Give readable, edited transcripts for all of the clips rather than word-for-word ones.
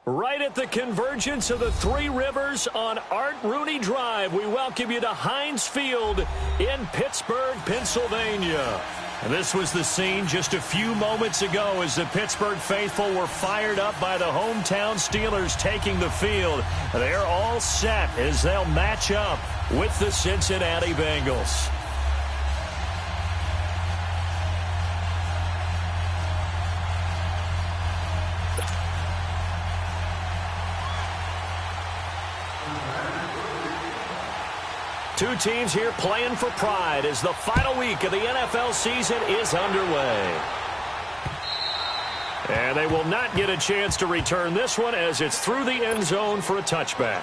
Right at the convergence of the Three Rivers on Art Rooney Drive, we welcome you to Heinz Field in Pittsburgh, Pennsylvania. And this was the scene just a few moments ago as the Pittsburgh faithful were fired up by the hometown Steelers taking the field. They're all set as they'll match up with the Cincinnati Bengals. Two teams here playing for pride as the final week of the NFL season is underway. And they will not get a chance to return this one as it's through the end zone for a touchback.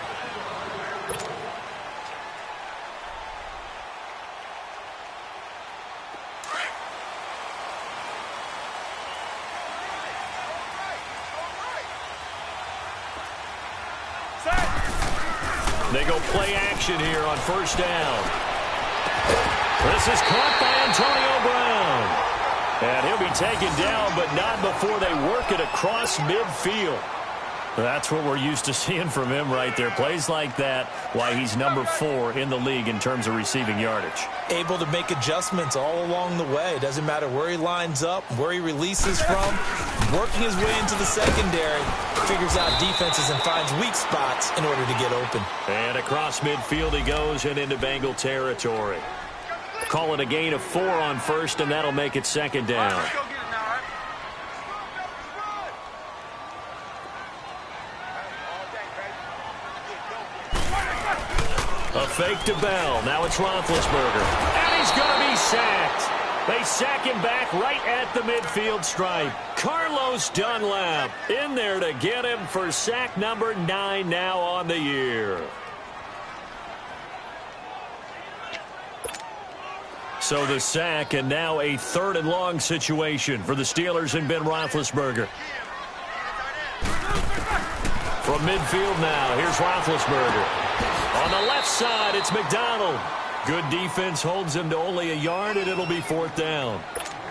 They go play action here on first down. This is caught by Antonio Brown. And he'll be taken down, but not before they work it across midfield. That's what we're used to seeing from him right there. Plays like that, why he's number 4 in the league in terms of receiving yardage. Able to make adjustments all along the way. Doesn't matter where he lines up, where he releases from. Working his way into the secondary, figures out defenses and finds weak spots in order to get open. And across midfield he goes and into Bengal territory. Call it a gain of 4 on first, and that'll make it second down. A fake to Bell. Now it's Roethlisberger. And he's going to be sacked. They sack him back right at the midfield stripe. Carlos Dunlap in there to get him for sack number 9 now on the year. So the sack, and now a 3rd and long situation for the Steelers and Ben Roethlisberger. From midfield now, here's Roethlisberger. On the left side, it's McDonald. Good defense holds him to only a yard, and it'll be 4th down.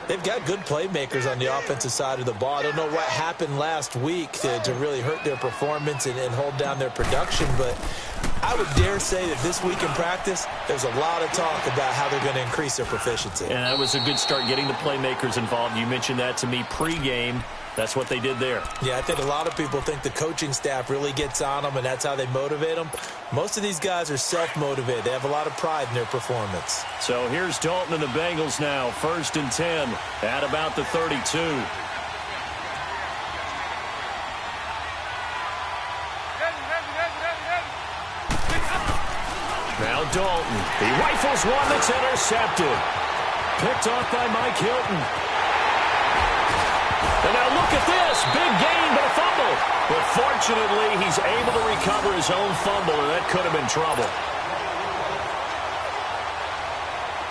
They've got good playmakers on the offensive side of the ball. I don't know what happened last week to really hurt their performance and hold down their production, but I would dare say that this week in practice, there's a lot of talk about how they're going to increase their proficiency. And that was a good start getting the playmakers involved. You mentioned that to me pregame. That's what they did there. Yeah, I think a lot of people think the coaching staff really gets on them, and that's how they motivate them. Most of these guys are self-motivated. They have a lot of pride in their performance. So here's Dalton and the Bengals now. 1st and 10 at about the 32. Now Dalton. He rifles one that's intercepted. Picked off by Mike Hilton. And now look at this. Big gain, but a fumble. But fortunately, he's able to recover his own fumble, and that could have been trouble.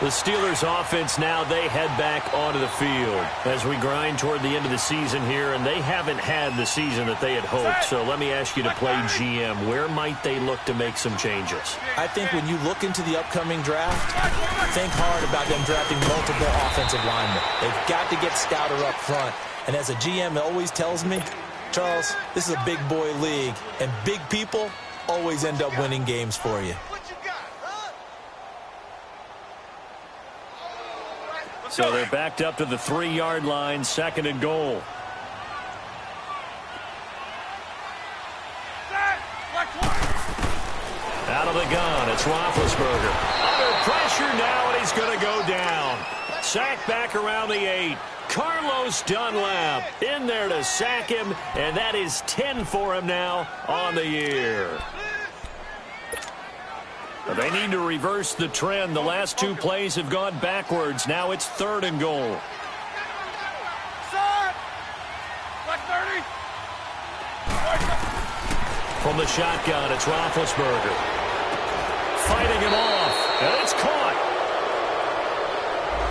The Steelers offense now, they head back onto the field as we grind toward the end of the season here, and they haven't had the season that they had hoped. So let me ask you to play GM. Where might they look to make some changes? I think when you look into the upcoming draft, think hard about them drafting multiple offensive linemen. They've got to get stouter up front. And as a GM always tells me, Charles, this is a big boy league, and big people always end up winning games for you. So they're backed up to the 3-yard line, 2nd and goal. Out of the gun, it's Roethlisberger. Under pressure now, and he's going to go down. Sacked back around the 8. Carlos Dunlap in there to sack him, and that is 10 for him now on the year. They need to reverse the trend. The last 2 plays have gone backwards. Now it's 3rd and goal. From the shotgun, it's Roethlisberger. Fighting him off, and it's caught.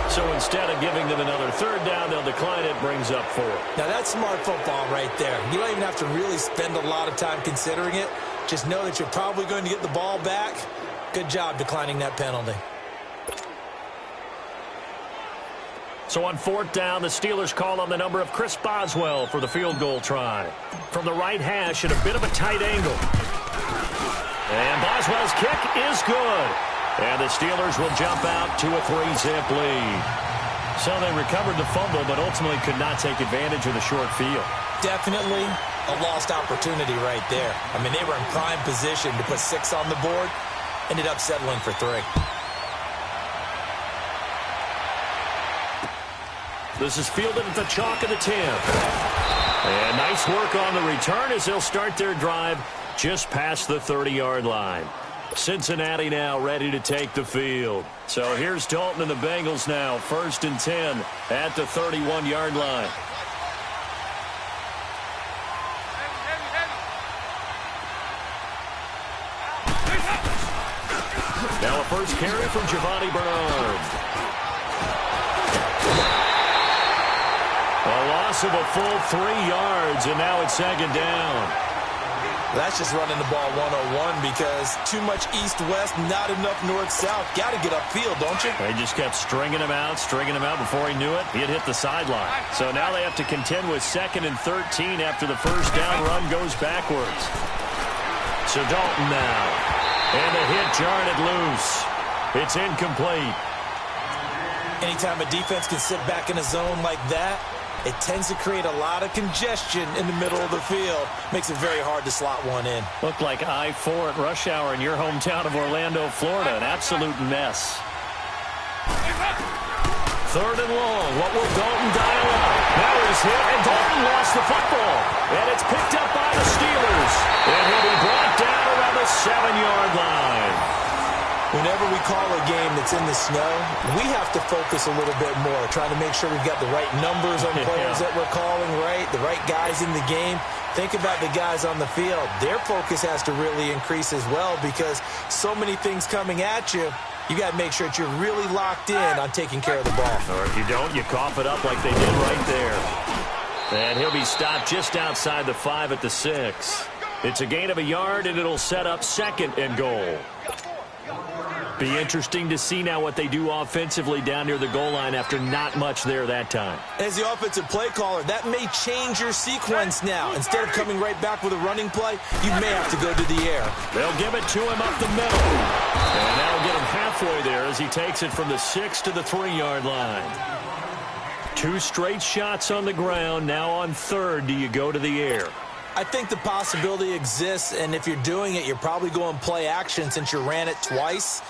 So instead of giving them another 3rd down, they'll decline it, brings up 4. Now that's smart football right there. You don't even have to really spend a lot of time considering it. Just know that you're probably going to get the ball back. Good job declining that penalty. So on 4th down, the Steelers call on the number of Chris Boswell for the field goal try. From the right hash at a bit of a tight angle. And Boswell's kick is good. And the Steelers will jump out to a 3-zip lead. So they recovered the fumble, but ultimately could not take advantage of the short field. Definitely a lost opportunity right there. I mean, they were in prime position to put 6 on the board. Ended up settling for 3. This is fielded at the chalk of the 10. And nice work on the return as they'll start their drive just past the 30-yard line. Cincinnati now ready to take the field. So here's Dalton and the Bengals now, 1st and 10 at the 31-yard line. Now a first carry from Giovanni Bernard. A loss of a full 3 yards, and now it's 2nd down. That's just running the ball 101 because too much east-west, not enough north-south. Got to get upfield, don't you? They just kept stringing him out before he knew it. He had hit the sideline. So now they have to contend with 2nd and 13 after the first down run goes backwards. So Dalton now. And the hit jarred it loose. It's incomplete. Anytime a defense can sit back in a zone like that, it tends to create a lot of congestion in the middle of the field. Makes it very hard to slot one in. Looked like I-4 at rush hour in your hometown of Orlando, Florida. An absolute mess. 3rd and long. What will Dalton dial up? Now he's hit, and Dalton lost the football. And it's picked up by the Steelers. And he'll be brought down around the 7-yard line. Whenever we call a game that's in the snow, we have to focus a little bit more, trying to make sure we've got the right numbers on players that we're calling right, the right guys in the game. Think about the guys on the field. Their focus has to really increase as well because so many things coming at you. You got to make sure that you're really locked in on taking care of the ball. Or if you don't, you cough it up like they did right there. And he'll be stopped just outside the 5 at the 6. It's a gain of a yard, and it'll set up 2nd and goal. Be interesting to see now what they do offensively down near the goal line after not much there that time. As the offensive play caller, that may change your sequence now. Instead of coming right back with a running play, you may have to go to the air. They'll give it to him up the middle. And that'll get him halfway there as he takes it from the 6 to the 3-yard line. 2 straight shots on the ground. Now on 3rd, do you go to the air? I think the possibility exists, and if you're doing it, you're probably going play action since you ran it twice.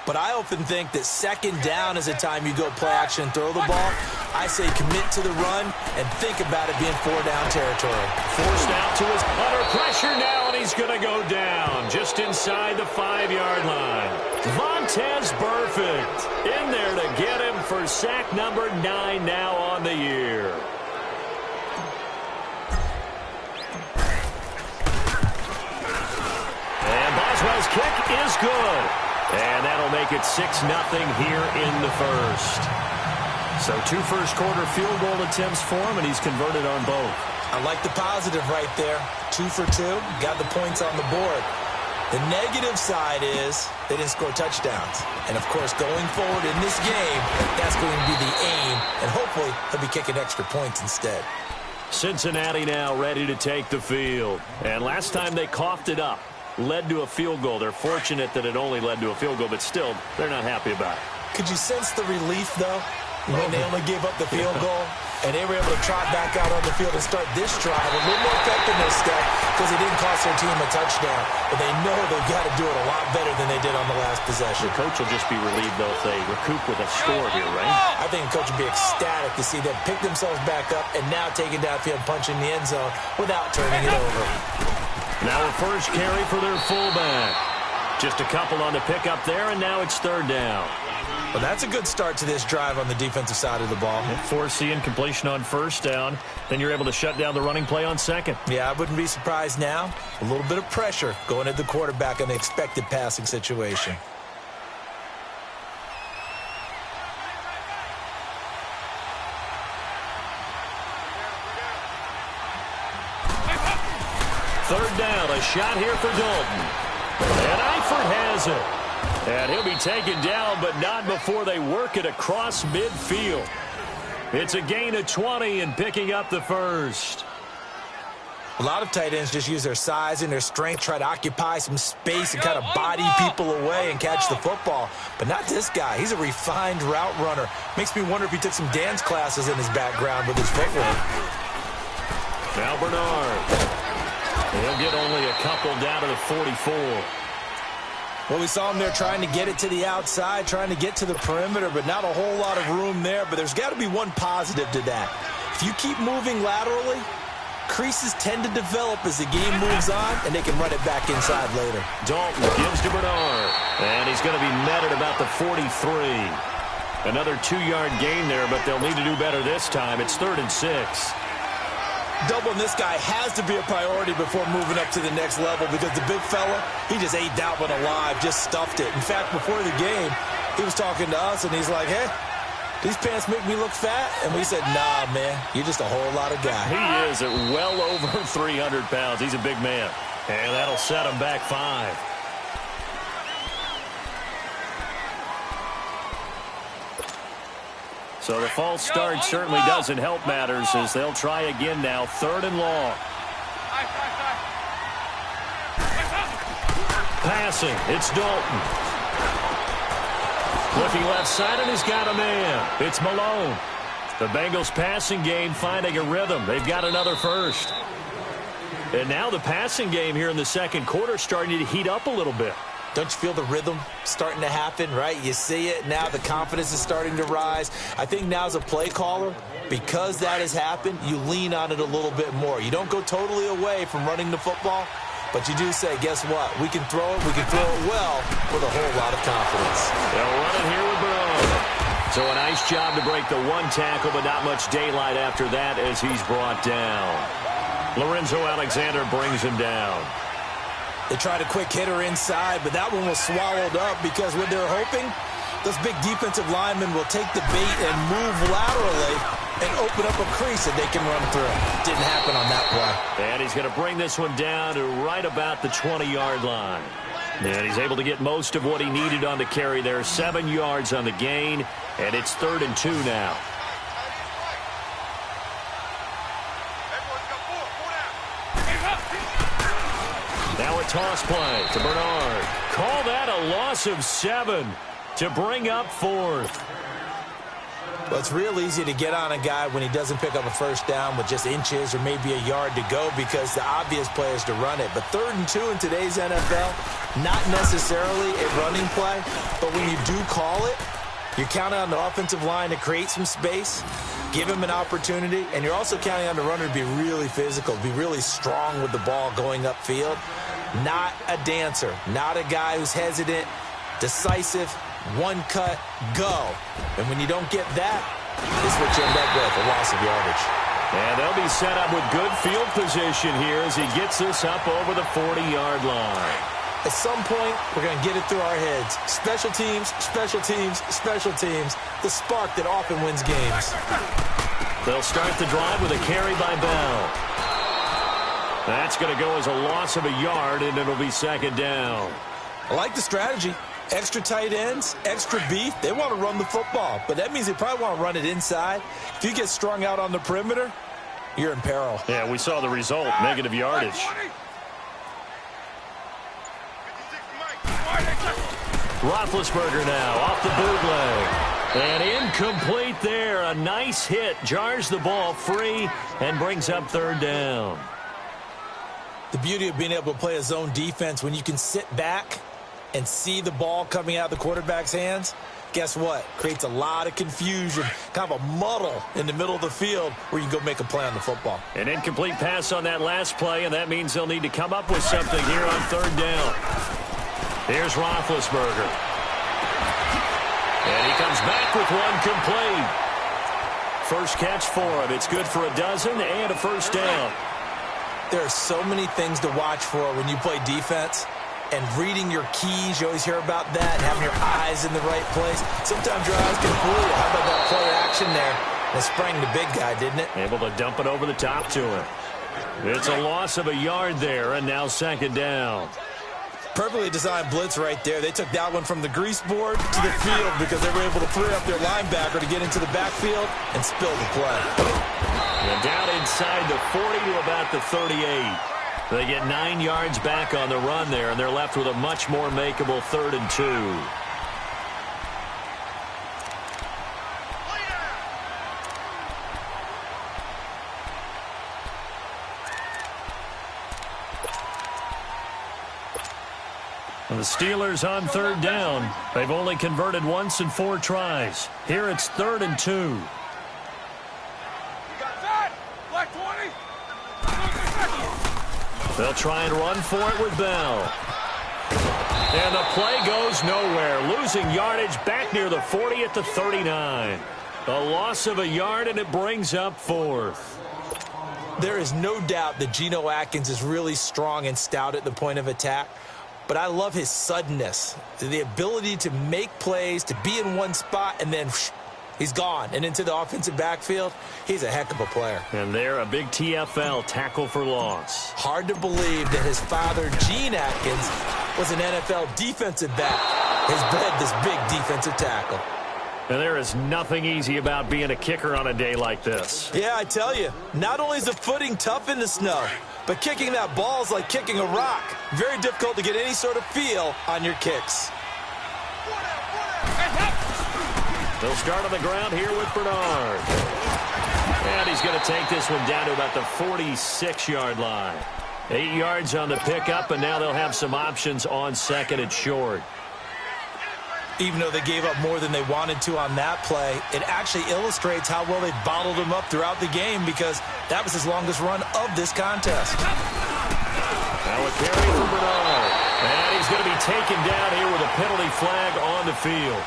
But I often think that 2nd down is a time you go play action and throw the ball. I say commit to the run and think about it being 4-down territory. Forced out to his under pressure now, and he's going to go down just inside the 5-yard line. Vontaze Burfict in there to get him for sack number 9 now on the year. And Boswell's kick is good. And that'll make it 6-0 here in the 1st. So 2 first-quarter field goal attempts for him, and he's converted on both. I like the positive right there. 2 for 2, got the points on the board. The negative side is they didn't score touchdowns. And, of course, going forward in this game, that's going to be the aim, and hopefully he'll be kicking extra points instead. Cincinnati now ready to take the field. And last time they coughed it up. Led to a field goal. They're fortunate that it only led to a field goal, but still, they're not happy about it. Could you sense the relief, though, when they only gave up the field goal? And they were able to trot back out on the field and start this drive a little more effectiveness step because it didn't cost their team a touchdown. But they know they've got to do it a lot better than they did on the last possession. The coach will just be relieved, though, if they recoup with a score here, right? I think the coach would be ecstatic to see them pick themselves back up and now take it downfield and punch in the end zone without turning it over. Now a first carry for their fullback. Just a couple on the pickup there, and now it's 3rd down. Well, that's a good start to this drive on the defensive side of the ball. Forcing completion on 1st down. Then you're able to shut down the running play on 2nd. Yeah, I wouldn't be surprised now. A little bit of pressure going at the quarterback in the expected passing situation. Third down, a shot here for Dalton. And Eifert has it. And he'll be taken down, but not before they work it across midfield. It's a gain of 20 and picking up the first. A lot of tight ends just use their size and their strength, try to occupy some space and kind of body people away and catch the football. But not this guy. He's a refined route runner. Makes me wonder if he took some dance classes in his background with his footwork. Now Bernard. He'll get only a couple down to the 44. Well, we saw him there trying to get it to the outside, trying to get to the perimeter, but not a whole lot of room there. But there's got to be one positive to that. If you keep moving laterally, creases tend to develop as the game moves on, and they can run it back inside later. Dalton gives to Bernard, and he's going to be met at about the 43. Another 2-yard gain there, but they'll need to do better this time. It's 3rd and 6. Doubling this guy has to be a priority before moving up to the next level because the big fella, he just ate that one alive, just stuffed it. In fact, before the game, he was talking to us, and he's like, hey, these pants make me look fat? And we said, nah, man, you're just a whole lot of guy. He is at well over 300 pounds. He's a big man. And that'll set him back 5. So the false start certainly doesn't help matters as they'll try again now. 3rd and long. Passing. It's Dalton. Looking left side, and he's got a man. It's Malone. The Bengals passing game finding a rhythm. They've got another first. And now the passing game here in the second quarter starting to heat up a little bit. Don't you feel the rhythm starting to happen, right? You see it now. The confidence is starting to rise. I think now as a play caller, because that has happened, you lean on it a little bit more. You don't go totally away from running the football, but you do say, guess what? We can throw it. We can throw it well with a whole lot of confidence. They'll run it here with Bernard. So a nice job to break the 1 tackle, but not much daylight after that as he's brought down. Lorenzo Alexander brings him down. They tried a quick hitter inside, but that one was swallowed up because what they're hoping, those big defensive linemen will take the bait and move laterally and open up a crease that they can run through. Didn't happen on that play. And he's going to bring this one down to right about the 20-yard line. And he's able to get most of what he needed on the carry there. 7 yards on the gain, and it's 3rd and 2 now. Now a toss play to Bernard. Call that a loss of 7 to bring up 4th. Well, it's real easy to get on a guy when he doesn't pick up a first down with just inches or maybe a yard to go because the obvious play is to run it. But 3rd and 2 in today's NFL, not necessarily a running play, but when you do call it, you're counting on the offensive line to create some space, give him an opportunity, and you're also counting on the runner to be really physical, be really strong with the ball going upfield. Not a dancer, not a guy who's hesitant, decisive, one cut, go. And when you don't get that, it's what you end up with, a loss of yardage. And they'll be set up with good field position here as he gets this up over the 40-yard line. At some point, we're going to get it through our heads. Special teams, special teams, special teams. The spark that often wins games. They'll start the drive with a carry by Bell. That's going to go as a loss of a yard, and it'll be 2nd down. I like the strategy. Extra tight ends, extra beef. They want to run the football, but that means they probably want to run it inside. If you get strung out on the perimeter, you're in peril. Yeah, we saw the result, negative yardage. Roethlisberger now off the bootleg. And incomplete there. A nice hit. Jars the ball free and brings up 3rd down. The beauty of being able to play a zone defense when you can sit back and see the ball coming out of the quarterback's hands, guess what? Creates a lot of confusion, kind of a muddle in the middle of the field where you can go make a play on the football. An incomplete pass on that last play, and that means they'll need to come up with something here on 3rd down. Here's Roethlisberger. And he comes back with one complete. First catch for him. It's good for a dozen and a first down. There are so many things to watch for when you play defense. And reading your keys, you always hear about that, and having your eyes in the right place. Sometimes your eyes can fool you. How about that play action there? That sprang the big guy, didn't it? Able to dump it over the top to him. It's a loss of a yard there, and now 2nd down. Perfectly designed blitz right there. They took that one from the grease board to the field because they were able to free up their linebacker to get into the backfield and spill the play. And down inside the 40 to about the 38. They get 9 yards back on the run there, and they're left with a much more makeable 3rd and 2. The Steelers on 3rd down. They've only converted once in 4 tries. Here it's 3rd and 2. You got that? Black 20. They'll try and run for it with Bell. And the play goes nowhere. Losing yardage back near the 40 at the 39. A loss of a yard, and it brings up 4th. There is no doubt that Geno Atkins is really strong and stout at the point of attack. But I love his suddenness, the ability to make plays, to be in one spot, and then he's gone. And into the offensive backfield, he's a heck of a player. And there, a big TFL, tackle for loss. Hard to believe that his father, Gene Atkins, was an NFL defensive back. Has bred this big defensive tackle. And there is nothing easy about being a kicker on a day like this. Yeah, I tell you, not only is the footing tough in the snow, but kicking that ball is like kicking a rock. Very difficult to get any sort of feel on your kicks. They'll start on the ground here with Bernard. And he's going to take this one down to about the 46-yard line. 8 yards on the pickup, and now they'll have some options on 2nd and short. Even though they gave up more than they wanted to on that play, it actually illustrates how well they bottled him up throughout the game because that was his longest run of this contest. Now a carry for Bernard. And he's going to be taken down here with a penalty flag on the field.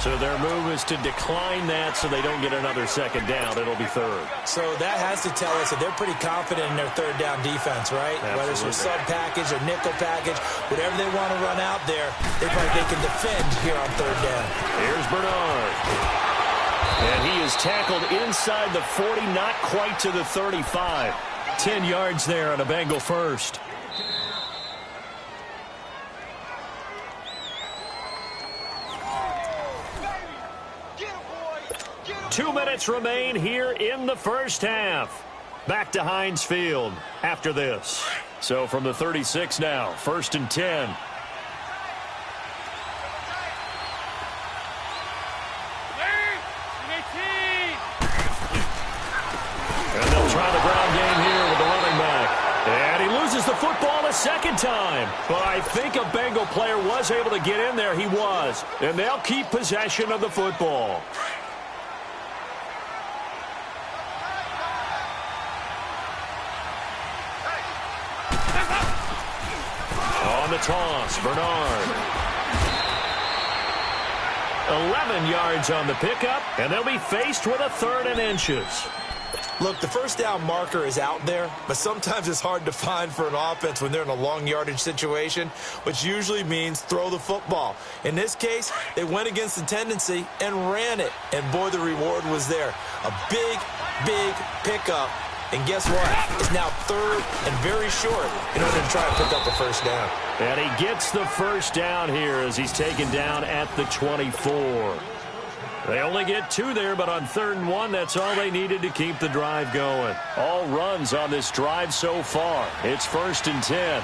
So their move is to decline that so they don't get another 2nd down. It'll be 3rd. So that has to tell us that they're pretty confident in their 3rd down defense, right? Absolutely. Whether it's a sub package or nickel package, whatever they want to run out there, they can defend here on 3rd down. Here's Bernard. And he is tackled inside the 40, not quite to the 35. 10 yards there on a Bengal first. 2 minutes remain here in the first half. Back to Heinz Field after this. So from the 36 now, 1st and 10. And they'll try the ground game here with the running back. And he loses the football a 2nd time. But I think a Bengal player was able to get in there. He was. And they'll keep possession of the football. On the toss, Bernard. 11 yards on the pickup, and they'll be faced with a 3rd and inches. Look, the 1st down marker is out there, but sometimes it's hard to find for an offense when they're in a long yardage situation, which usually means throw the football. In this case, they went against the tendency and ran it, and boy, the reward was there. A big, big pickup. And guess what? It's now 3rd and very short in order to try to pick up the 1st down. And he gets the 1st down here as he's taken down at the 24. They only get 2 there, but on 3rd and 1, that's all they needed to keep the drive going. All runs on this drive so far. It's 1st and 10.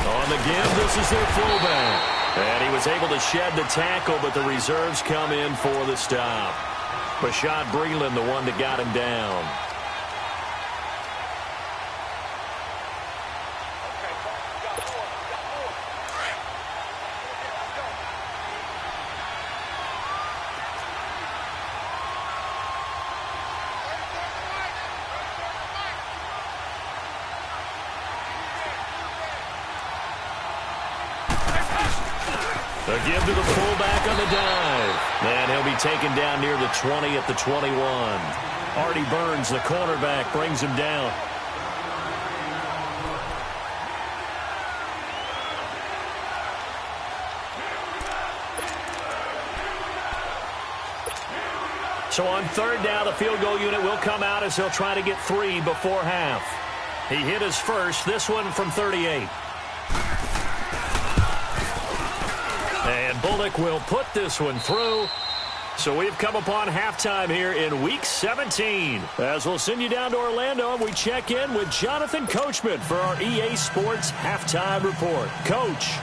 On the give, this is their fullback. And he was able to shed the tackle, but the reserves come in for the stop. Bashad Breeland, the one that got him down. A give to the fullback on the dive. And he'll be taken down near the 20 at the 21. Artie Burns, the cornerback, brings him down. So on third down, the field goal unit will come out as he'll try to get 3 before half. He hit his first, this one from 38. And Bullock will put this one through. So we've come upon halftime here in Week 17. As we'll send you down to Orlando, and we check in with Jonathan Coachman for our EA Sports Halftime Report. Coach.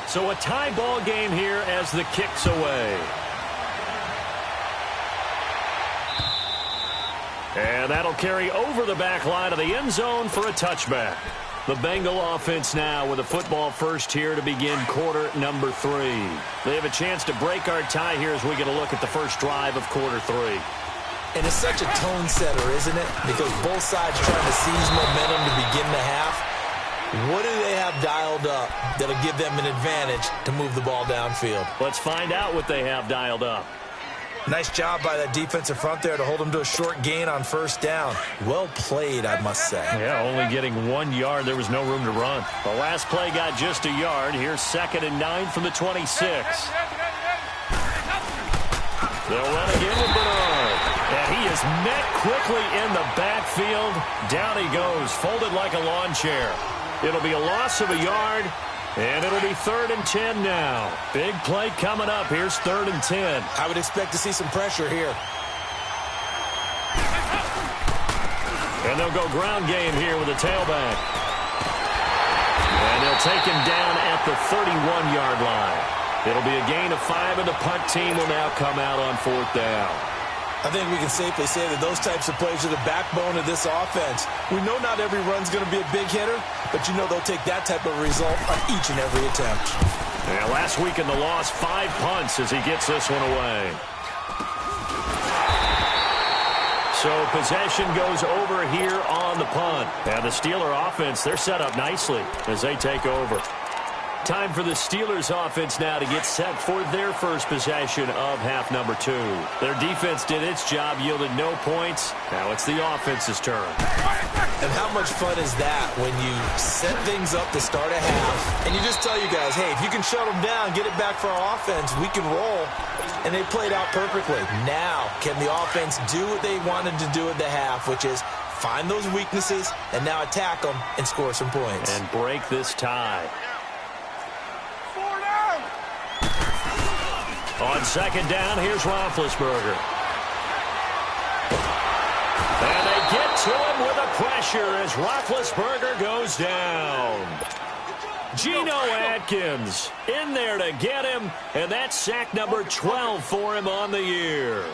So a tie ball game here as the kick's away. And that'll carry over the back line of the end zone for a touchback. The Bengal offense now with a football first here to begin quarter number 3. They have a chance to break our tie here as we get a look at the first drive of quarter 3. And it's such a tone setter, isn't it? Because both sides trying to seize momentum to begin the half. What do they have dialed up that'll give them an advantage to move the ball downfield? Let's find out what they have dialed up. Nice job by that defensive front there to hold them to a short gain on first down. Well played, I must say. Yeah, only getting 1 yard. There was no room to run. The last play got just a yard. Here's 2nd and 9 from the 26. They'll run again with Bernard. And he is met quickly in the backfield. Down he goes, folded like a lawn chair. It'll be a loss of a yard, and it'll be 3rd and 10 now. Big play coming up. Here's 3rd and 10. I would expect to see some pressure here. And they'll go ground game here with a tailback. And they'll take him down at the 31-yard line. It'll be a gain of 5, and the punt team will now come out on 4th down. I think we can safely say that those types of plays are the backbone of this offense. We know not every run's going to be a big hitter, but you know they'll take that type of result on each and every attempt. Yeah, last week in the loss, 5 punts as he gets this one away. So possession goes over here on the punt. And the Steeler offense, they're set up nicely as they take over. Time for the Steelers offense now to get set for their first possession of half number 2. Their defense did its job, yielded no points. Now it's the offense's turn. And how much fun is that when you set things up to start a half, and you just tell you guys, hey, if you can shut them down, get it back for our offense, we can roll. And they played out perfectly. Now, can the offense do what they wanted to do at the half, which is find those weaknesses and now attack them and score some points. And break this tie. On 2nd down, here's Roethlisberger. And they get to him with a pressure as Roethlisberger goes down. Geno Atkins in there to get him, and that's sack number 12 for him on the year.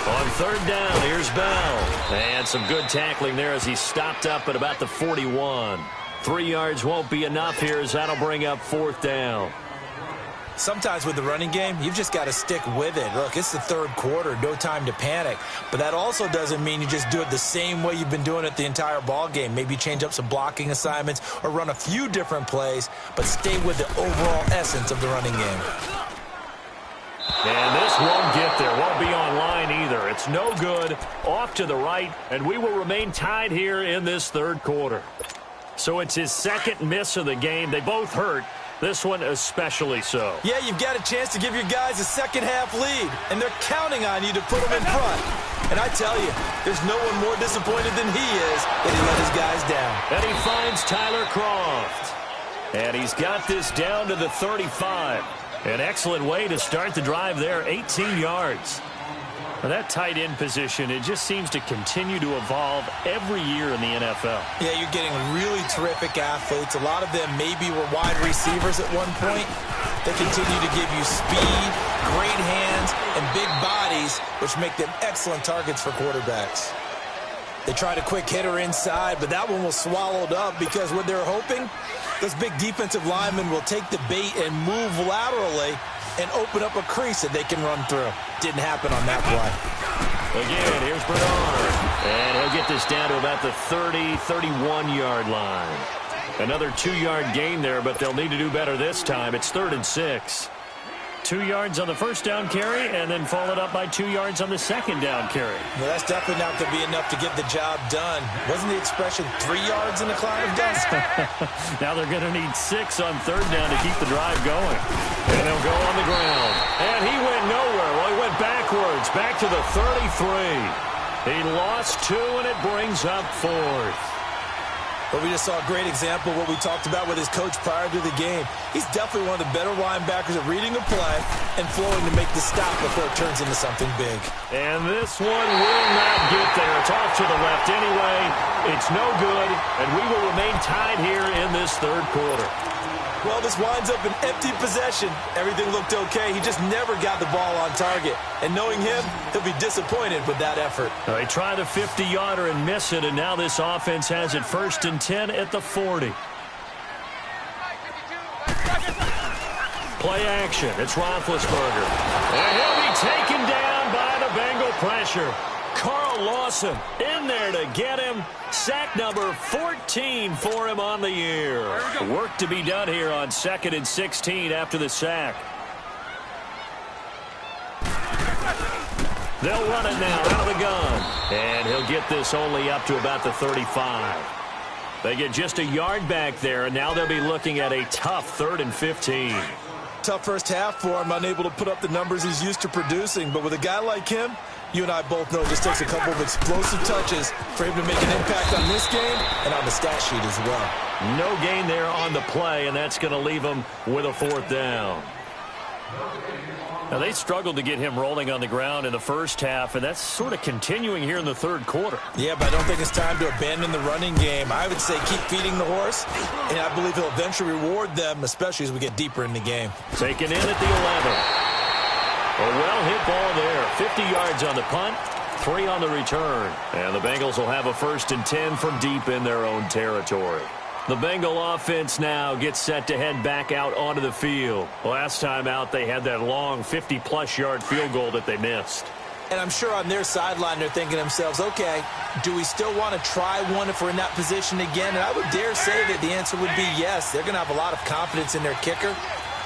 On 3rd down, here's Bell. And some good tackling there as he stopped up at about the 41. 3 yards won't be enough here as that'll bring up 4th down. Sometimes with the running game, you've just got to stick with it. Look, it's the 3rd quarter, no time to panic. But that also doesn't mean you just do it the same way you've been doing it the entire ball game. Maybe change up some blocking assignments or run a few different plays, but stay with the overall essence of the running game. And this won't get there, won't be online either. It's no good, off to the right, and we will remain tied here in this 3rd quarter. So it's his 2nd miss of the game. They both hurt. This one especially so. Yeah, you've got a chance to give your guys a second-half lead, and they're counting on you to put them in front. And I tell you, there's no one more disappointed than he is that he let his guys down. And he finds Tyler Kroft. And he's got this down to the 35. An excellent way to start the drive there, 18 yards. Now that tight end position, it just seems to continue to evolve every year in the NFL. Yeah, you're getting really terrific athletes. A lot of them maybe were wide receivers at one point. They continue to give you speed, great hands, and big bodies, which make them excellent targets for quarterbacks. They tried a quick hitter inside, but that one was swallowed up because what they're hoping, those big defensive linemen will take the bait and move laterally and open up a crease that they can run through. Didn't happen on that play. Again, here's Bernard. And he'll get this down to about the 30, 31-yard line. Another 2-yard gain there, but they'll need to do better this time. It's 3rd and 6. 2 yards on the first down carry, and then followed up by 2 yards on the second down carry. Well, that's definitely not going to be enough to get the job done. Wasn't the expression 3 yards in a cloud of dust? Now they're going to need 6 on 3rd down to keep the drive going. And they'll go on the ground. And he went nowhere. Well, he went backwards, back to the 33. He lost 2, and it brings up 4th. But we just saw a great example of what we talked about with his coach prior to the game. He's definitely one of the better linebackers at reading a play and flowing to make the stop before it turns into something big. And this one will not get there. It's off to the left anyway. It's no good, and we will remain tied here in this 3rd quarter. Well, this winds up an empty possession. Everything looked okay. He just never got the ball on target. And knowing him, he'll be disappointed with that effort. They try the 50-yarder and miss it, and now this offense has it 1st and 10 at the 40. Play action. It's Roethlisberger. And he'll be taken down by the Bengal pressure. Carl Lawson in there to get him. Sack number 14 for him on the year. Work to be done here on 2nd and 16 after the sack. They'll run it now out of the gun. And he'll get this only up to about the 35. They get just a yard back there, and now they'll be looking at a tough 3rd and 15. Tough first half for him, unable to put up the numbers he's used to producing. But with a guy like him, you and I both know it just takes a couple of explosive touches for him to make an impact on this game and on the stat sheet as well. No gain there on the play, and that's going to leave him with a 4th down. Now, they struggled to get him rolling on the ground in the first half, and that's sort of continuing here in the 3rd quarter. Yeah, but I don't think it's time to abandon the running game. I would say keep feeding the horse, and I believe he'll eventually reward them, especially as we get deeper in the game. Taken in at the 11. A well-hit ball there. 50 yards on the punt, 3 on the return. And the Bengals will have a 1st and 10 from deep in their own territory. The Bengal offense now gets set to head back out onto the field. Last time out, they had that long 50-plus yard field goal that they missed. And I'm sure on their sideline they're thinking to themselves, okay, do we still want to try one if we're in that position again? And I would dare say that the answer would be yes. They're going to have a lot of confidence in their kicker.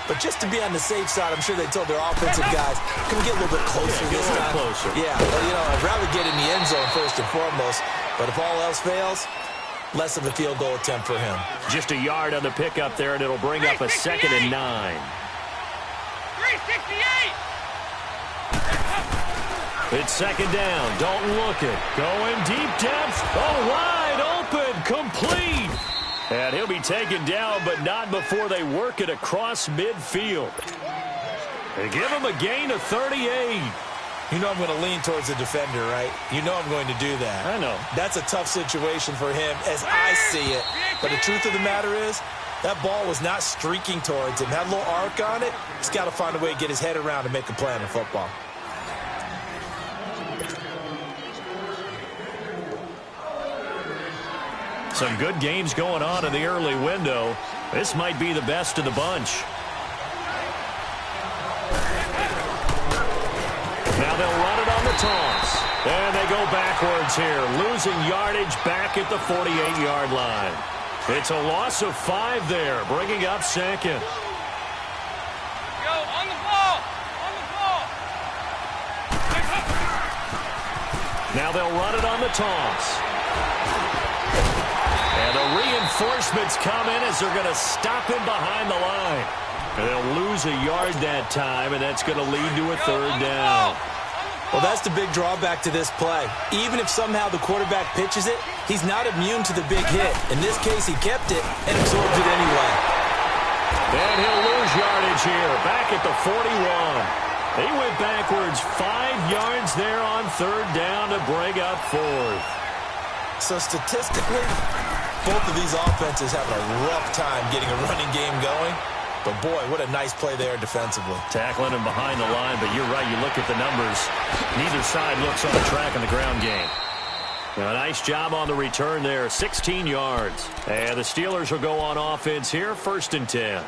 But just to be on the safe side, I'm sure they told their offensive guys, can we get a little bit closer this time? Closer. Yeah, well, you know, I'd rather get in the end zone first and foremost. But if all else fails, less of a field goal attempt for him. Just a yard on the pickup there, and it'll bring up a 2nd and 9. 368. It's 2nd down. Dalton looking. Going deep depth. Oh, wide open. Complete. And he'll be taken down, but not before they work it across midfield. They give him a gain of 38. You know I'm going to lean towards the defender, right? You know I'm going to do that. I know. That's a tough situation for him as I see it. But the truth of the matter is, that ball was not streaking towards him. Had a little arc on it. He's got to find a way to get his head around and make a play in football. Some good games going on in the early window. This might be the best of the bunch. Now they'll run it on the toss. And they go backwards here, losing yardage back at the 48-yard line. It's a loss of 5 there, bringing up 2nd. Go, on the ball. On the ball. Now they'll run it on the toss. And the reinforcements come in as they're going to stop him behind the line. And they'll lose a yard that time, and that's going to lead to a 3rd down. Well, that's the big drawback to this play. Even if somehow the quarterback pitches it, he's not immune to the big hit. In this case, he kept it and absorbed it anyway. And he'll lose yardage here, back at the 41. He went backwards 5 yards there on 3rd down to bring up 4th. So statistically, both of these offenses have a rough time getting a running game going. But, boy, what a nice play there defensively. Tackling him behind the line, but you're right. You look at the numbers. Neither side looks on the track in the ground game. Now, a nice job on the return there, 16 yards. And the Steelers will go on offense here, 1st and 10.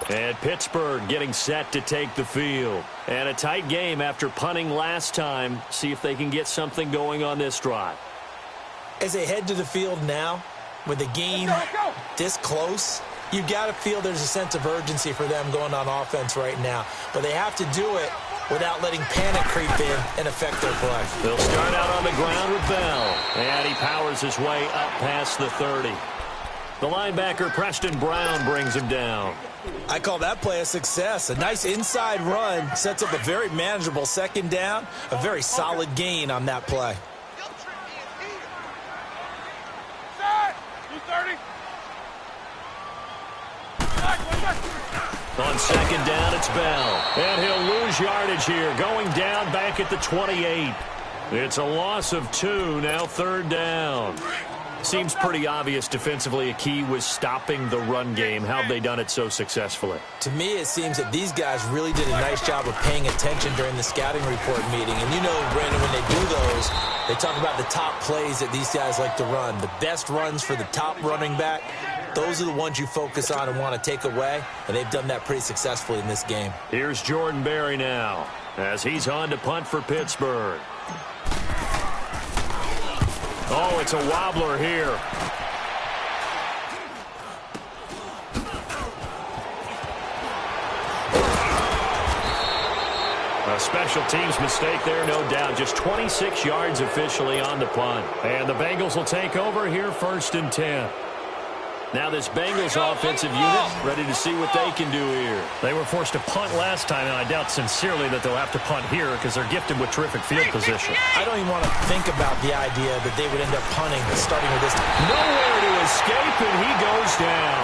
And Pittsburgh getting set to take the field. And a tight game after punting last time. See if they can get something going on this drive. As they head to the field now, With the game this close, you got to feel there's a sense of urgency for them going on offense right now. But they have to do it without letting panic creep in and affect their play. They'll start out on the ground with Bell. And he powers his way up past the 30. The linebacker, Preston Brown, brings him down. I call that play a success. A nice inside run sets up a very manageable second down. A very solid gain on that play. On second down, it's Bell. And he'll lose yardage here, going down back at the 28. It's a loss of 2, now third down. Seems pretty obvious defensively a key was stopping the run game. How have they done it so successfully? To me, it seems that these guys really did a nice job of paying attention during the scouting report meeting. And you know, Brandon, when they do those, they talk about the top plays that these guys like to run. The best runs for the top running back, those are the ones you focus on and want to take away. And they've done that pretty successfully in this game. Here's Jordan Berry now as he's on to punt for Pittsburgh. Oh, it's a wobbler here. A special teams mistake there, no doubt. Just 26 yards officially on the punt. And the Bengals will take over here, 1st and 10. Now this Bengals offensive unit ready to see what they can do here. They were forced to punt last time, and I doubt sincerely that they'll have to punt here because they're gifted with terrific field position. I don't even want to think about the idea that they would end up punting starting with this. Nowhere to escape, and he goes down.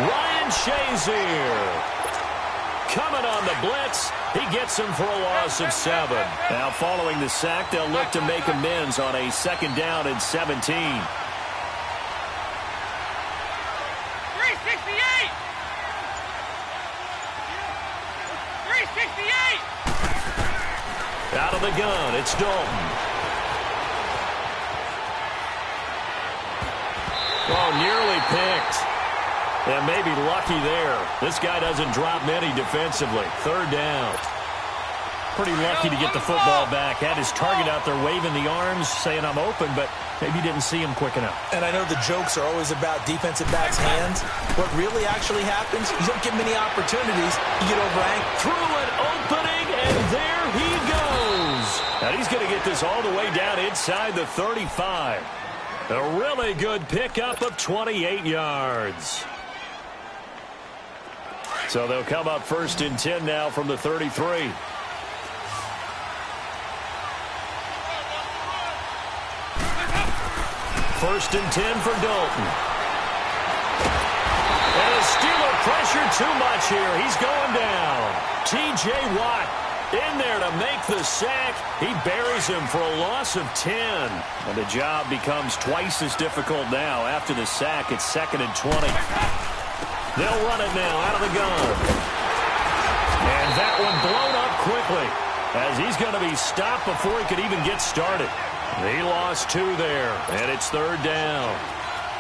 Ryan Shazier coming on the blitz. He gets him for a loss of 7. Now following the sack, they'll look to make amends on a second down and 17. 368! Out of the gun, it's Dalton. Oh, nearly picked. And maybe lucky there. This guy doesn't drop many defensively. 3rd down. Pretty lucky to get the football back. Had his target out there waving the arms, saying I'm open, but maybe didn't see him quick enough. And I know the jokes are always about defensive backs' hands. What really actually happens, you don't get many opportunities. You get overanked. Through an opening, and there he goes. And he's going to get this all the way down inside the 35. A really good pickup of 28 yards. So they'll come up 1st and 10 now from the 33. First and 10 for Dalton. And the Steeler pressure too much here. He's going down. T.J. Watt in there to make the sack. He buries him for a loss of 10. And the job becomes twice as difficult now. After the sack, it's 2nd and 20. They'll run it now out of the gun. And that one blown up quickly as he's going to be stopped before he could even get started. He lost 2 there, and it's 3rd down.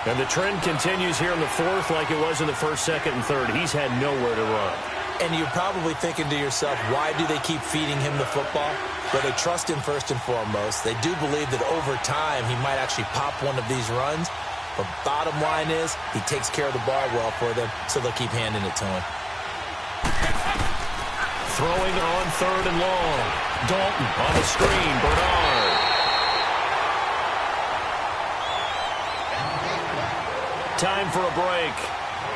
And the trend continues here in the 4th like it was in the 1st, 2nd, and 3rd. He's had nowhere to run. And you're probably thinking to yourself, why do they keep feeding him the football? Well, they trust him first and foremost. They do believe that over time he might actually pop one of these runs. But bottom line is he takes care of the ball well for them, so they'll keep handing it to him. Throwing on 3rd and long. Dalton on the screen. Bernard. Time for a break.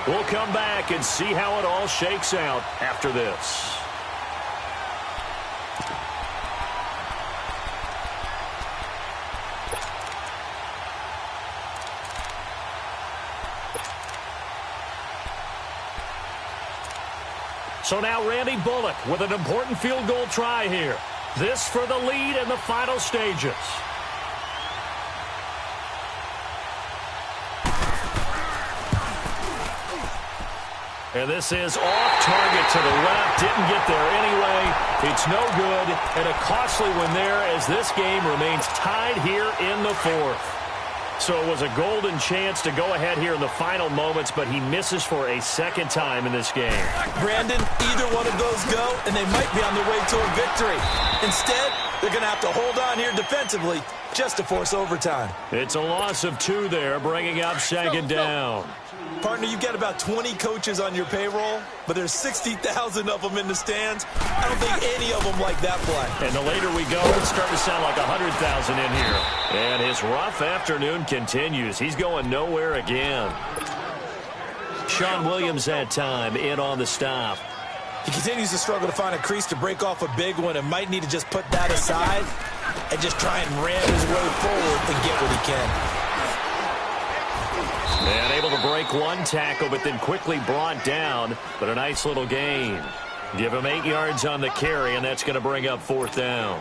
We'll come back and see how it all shakes out after this. So now Randy Bullock with an important field goal try here. This for the lead in the final stages. And this is off target to the left. Didn't get there anyway. It's no good. And a costly one there as this game remains tied here in the 4th. So it was a golden chance to go ahead here in the final moments, but he misses for a 2nd time in this game. Brandon, either one of those go, and they might be on their way to a victory. Instead, They're going to have to hold on here defensively just to force overtime. It's a loss of 2 there, bringing up second down. Partner, you've got about 20 coaches on your payroll, but there's 60,000 of them in the stands. I don't think any of them like that play. And the later we go, it's starting to sound like 100,000 in here. And his rough afternoon continues. He's going nowhere again. Sean Williams that time in on the stop. He continues to struggle to find a crease to break off a big one and might need to just put that aside and just try and ram his way forward and get what he can. And able to break one tackle, but then quickly brought down. But a nice little gain. Give him 8 yards on the carry, and that's going to bring up 4th down.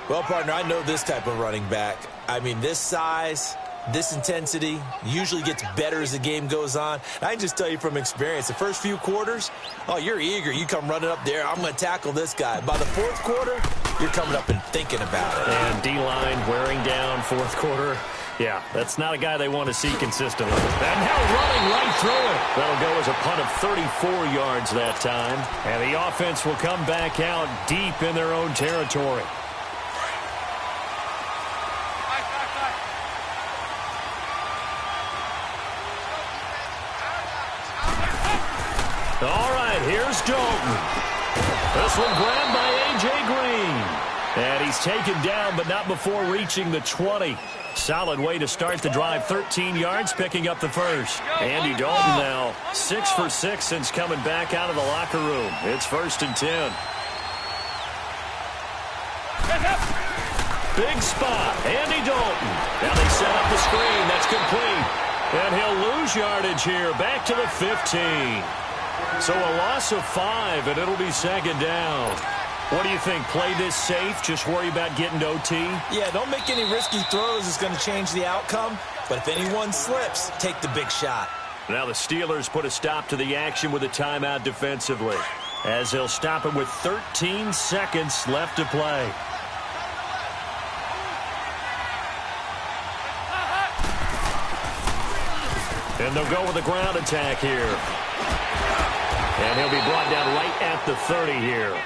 Well, partner, I know this type of running back. I mean, this size, this intensity usually gets better as the game goes on. And I can just tell you from experience, the first few quarters, oh, you're eager. You come running up there, I'm going to tackle this guy. By the 4th quarter, you're coming up and thinking about it. And D-line wearing down 4th quarter. Yeah, that's not a guy they want to see consistently. And now running right through it. That'll go as a punt of 34 yards that time. And the offense will come back out deep in their own territory. All right, here's Dalton. This one grabbed by A.J. Green. And he's taken down, but not before reaching the 20. Solid way to start the drive. 13 yards, picking up the first. Andy Dalton now 6 for 6 since coming back out of the locker room. It's 1st and 10. Big spot, Andy Dalton. Now they set up the screen. That's complete. And he'll lose yardage here. Back to the 15. So a loss of 5, and it'll be 2nd down. What do you think? Play this safe? Just worry about getting to OT? Yeah, don't make any risky throws. It's going to change the outcome. But if anyone slips, take the big shot. Now the Steelers put a stop to the action with a timeout defensively, as they'll stop it with 13 seconds left to play. And they'll go with a ground attack here. And he'll be brought down right at the 30 here.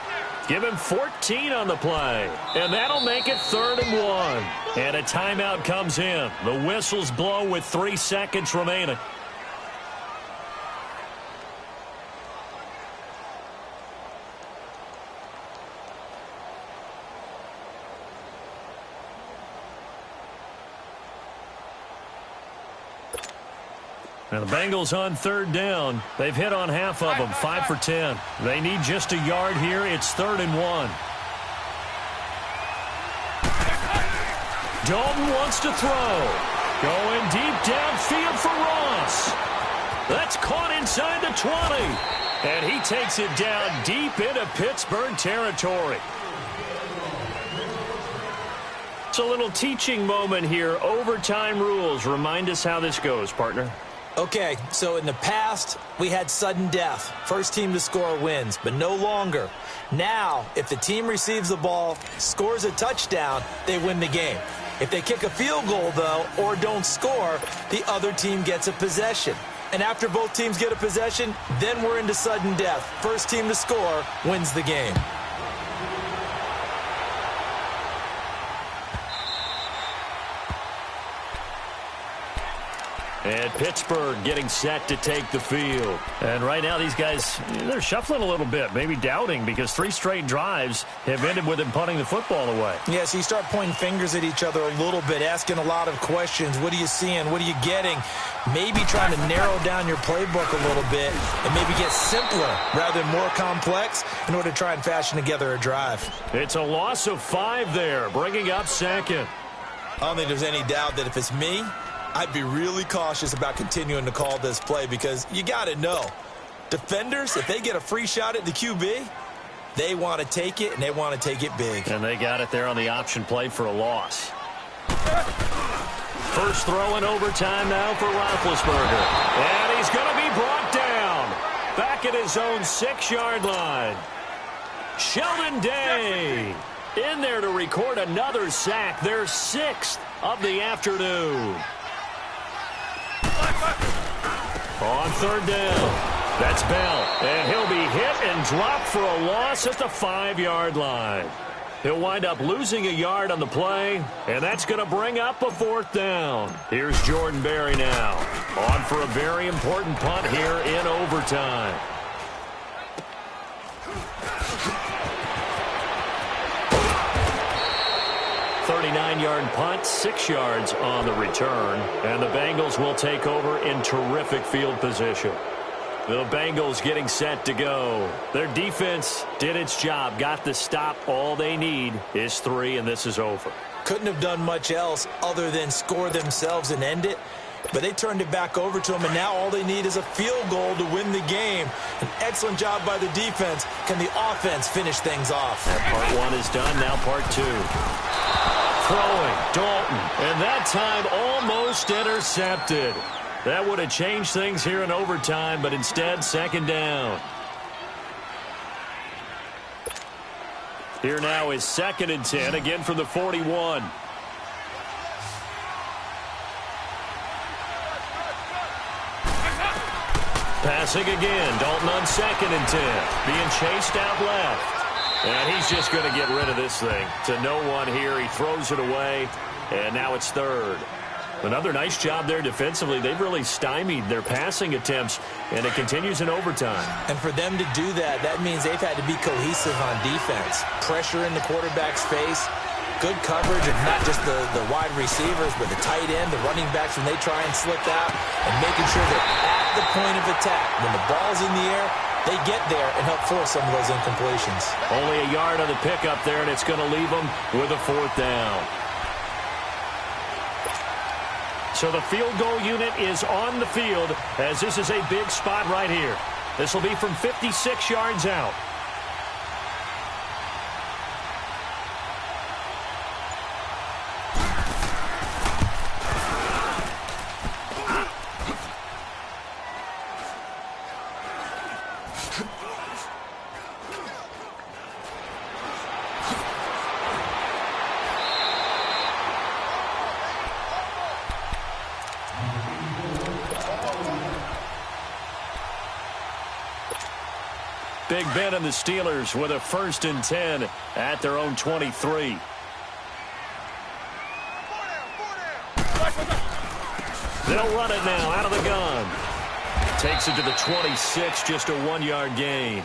Give him 14 on the play. And that'll make it 3rd and 1. And a timeout comes in. The whistles blow with 3 seconds remaining. Now the Bengals on 3rd down. They've hit on half of them, 5 for 10. They need just a yard here. It's 3rd and 1. Dalton wants to throw. Going deep downfield for Ross. That's caught inside the 20. And he takes it down deep into Pittsburgh territory. It's a little teaching moment here. Overtime rules. Remind us how this goes, partner. Okay, so in the past, we had sudden death. First team to score wins, but no longer. Now, if the team receives the ball, scores a touchdown, they win the game. If they kick a field goal, though, or don't score, the other team gets a possession. And after both teams get a possession, then we're into sudden death. First team to score wins the game. And Pittsburgh getting set to take the field. And right now these guys, they're shuffling a little bit, maybe doubting, because 3 straight drives have ended with them punting the football away. Yeah, so you start pointing fingers at each other a little bit, asking a lot of questions. What are you seeing? What are you getting? Maybe trying to narrow down your playbook a little bit and maybe get simpler rather than more complex in order to try and fashion together a drive. It's a loss of 5 there, bringing up 2nd. I don't think there's any doubt that if it's me, I'd be really cautious about continuing to call this play because you got to know, defenders, if they get a free shot at the QB, they want to take it, and they want to take it big. And they got it there on the option play for a loss. First throw in overtime now for Roethlisberger. And he's going to be brought down back at his own 6-yard line. Sheldon Day in there to record another sack, their 6th of the afternoon. On 3rd down, that's Bell, and he'll be hit and dropped for a loss at the 5-yard line. He'll wind up losing a yard on the play, and that's going to bring up a fourth down. Here's Jordan Berry now, on for a very important punt here in overtime. Yard punt, 6 yards on the return, and the Bengals will take over in terrific field position. The Bengals getting set to go. Their defense did its job, got the stop. All they need is 3, and this is over. Couldn't have done much else other than score themselves and end it, but they turned it back over to them, and now all they need is a field goal to win the game. An excellent job by the defense. Can the offense finish things off? That part 1 is done, now part 2. Throwing, Dalton, and that time almost intercepted. That would have changed things here in overtime, but instead, second down. Here now is 2nd and 10, again from the 41. Passing again, Dalton on 2nd and 10, being chased out left. And he's just going to get rid of this thing to no one here. He throws it away, and now it's 3rd. Another nice job there defensively. They've really stymied their passing attempts, and it continues in overtime. And for them to do that, that means they've had to be cohesive on defense. Pressure in the quarterback's face, good coverage of not just the wide receivers, but the tight end, the running backs when they try and slip out, and making sure that at the point of attack, when the ball's in the air, they get there and help force some of those incompletions. Only a yard on the pickup there, and it's going to leave them with a 4th down. So the field goal unit is on the field, as this is a big spot right here. This will be from 56 yards out. Big Ben and the Steelers with a 1st and 10 at their own 23. They'll run it now out of the gun. Takes it to the 26, just a 1-yard gain.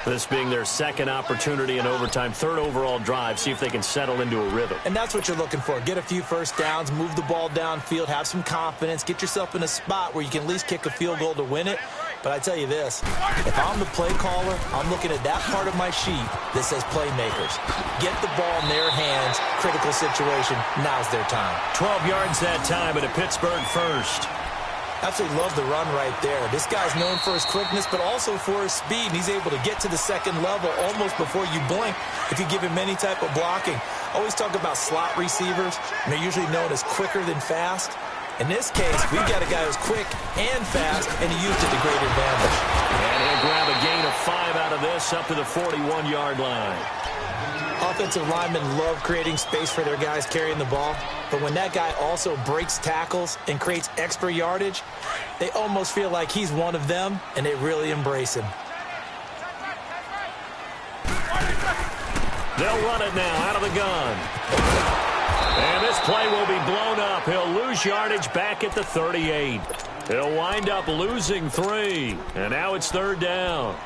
This being their 2nd opportunity in overtime, 3rd overall drive, see if they can settle into a rhythm. And that's what you're looking for. Get a few first downs, move the ball downfield, have some confidence, get yourself in a spot where you can at least kick a field goal to win it. But I tell you this, if I'm the play caller, I'm looking at that part of my sheet that says playmakers. Get the ball in their hands, critical situation, now's their time. 12 yards that time, and a Pittsburgh 1st. Absolutely love the run right there. This guy's known for his quickness, but also for his speed. And he's able to get to the 2nd level almost before you blink if you give him any type of blocking. Always talk about slot receivers, and they're usually known as quicker than fast. In this case, we've got a guy who's quick and fast, and he used it to great advantage. And he'll grab a gain of 5 out of this up to the 41-yard line. Offensive linemen love creating space for their guys carrying the ball, but when that guy also breaks tackles and creates extra yardage, they almost feel like he's one of them, and they really embrace him. They'll run it now out of the gun. And this play will be blown up. He'll lose yardage back at the 38. He'll wind up losing 3. And now it's 3rd down.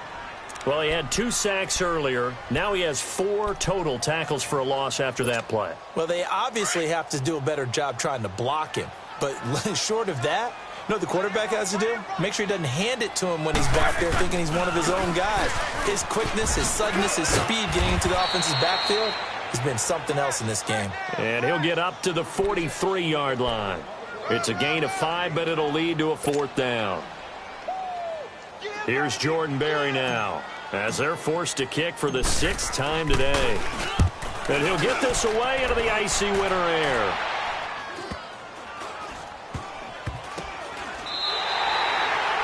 Well, he had 2 sacks earlier. Now he has 4 total tackles for a loss after that play. Well, they obviously have to do a better job trying to block him. But short of that, you know what the quarterback has to do? Make sure he doesn't hand it to him when he's back there thinking he's one of his own guys. His quickness, his suddenness, his speed getting into the offense's backfield has been something else in this game. And he'll get up to the 43-yard line. It's a gain of 5, but it'll lead to a 4th down. Here's Jordan Berry now, as they're forced to kick for the 6th time today. And he'll get this away into the icy winter air.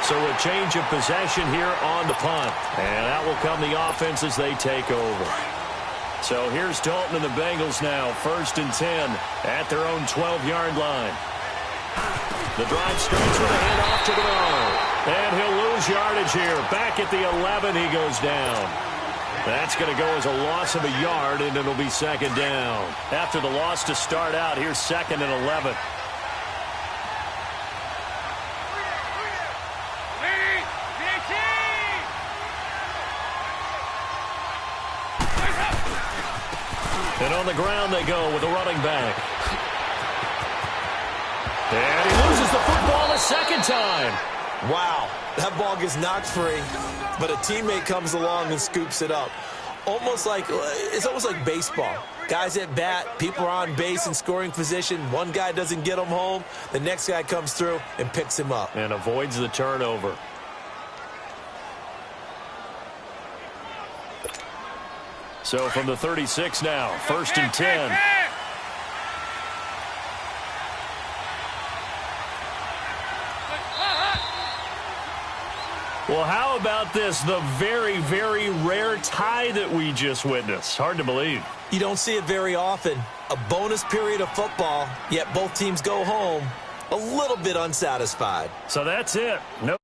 So a change of possession here on the punt. And that will come the offense as they take over. So here's Dalton and the Bengals now, 1st and 10 at their own 12-yard line. The drive starts with a handoff to the right. And he'll lose yardage here. Back at the 11, he goes down. That's going to go as a loss of a yard, and it'll be second down. After the loss to start out, here's 2nd and 11. And on the ground they go with a running back. And he loses the football a second time. Wow, that ball gets knocked free, but a teammate comes along and scoops it up. It's almost like baseball. Guys at bat, people are on base in scoring position. One guy doesn't get him home. The next guy comes through and picks him up. And avoids the turnover. So from the 36 now, 1st and 10. Well, how about this? The very, very rare tie that we just witnessed. Hard to believe. You don't see it very often. A bonus period of football, yet both teams go home a little bit unsatisfied. So that's it. No